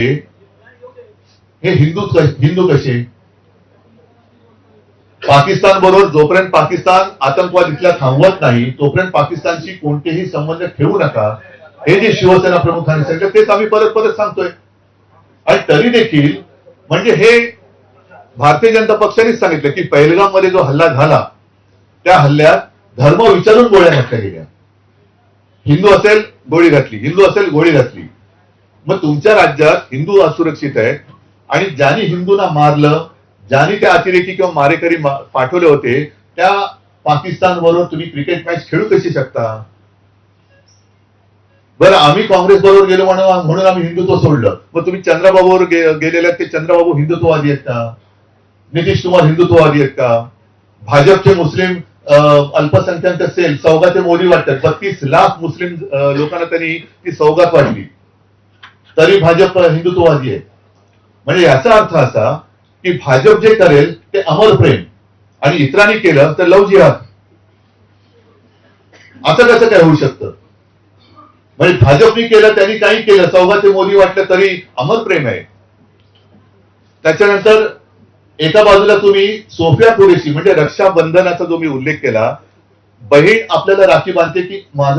हे हिंदू कसे पाकिस्तान बरोबर जोपर्यंत पाकिस्तान आतंकवाद इथल्या थांबवत नाही तोपर्यंत पाकिस्तानशी कोणतेही संबंध ठेवू नका, हे जे शिवसेना प्रमुखांनी सांगितलं तेच आम्ही परत परत सांगतोय. आणि तरी देखील म्हणजे हे भारतीय जनता पक्षानेच सांगितलं की पहलगाम मध्ये जो हल्ला झाला त्या हल्ल्यात धर्म विचारून गोळ्या घातल्या गेल्या. हिंदू असेल गोळी घातली, हिंदू असेल गोळी घातली. मग तुमच्या राज्यात हिंदू असुरक्षित आहेत आणि ज्यांनी हिंदूंना मारलं, ज्यांनी त्या अतिरेकी किंवा मारेकरी पाठवले होते त्या पाकिस्तान बरोबर तुम्ही क्रिकेट मॅच खेळू कशी शकता? बरं आम्ही काँग्रेस बरोबर गेलो म्हणून आम्ही हिंदुत्व सोडलं, मग तुम्ही चंद्रबाबूवर गेलेल्या ते चंद्रबाबू हिंदुत्ववादी आहेत का? नितीश कुमार हिंदुत्ववादी आहेत का? भाजपचे मुस्लिम अल्पसंख्याक सेल सौगाते मोदी वाटतात, 32 लाख मुस्लिम लोकांना त्यांनी ती सौगात वाटली, तरी भाजप हिंदुत्ववादी आहे. म्हणजे याचा अर्थ असा की भाजप जे करेल ते अमर प्रेम आणि इतरांनी केलं तर लव जिहाद. असं कसं काय होऊ शकतं? म्हणजे भाजपने केलं त्यांनी काही केलं, सौगाते मोदी वाटलं तरी अमर प्रेम आहे. त्याच्यानंतर एका बाजूला तुम्ही सोफिया कुरेशी म्हणजे रक्षाबंधनाचा जो मी उल्लेख केला, बहीण आपल्याला राखी बांधते की माझं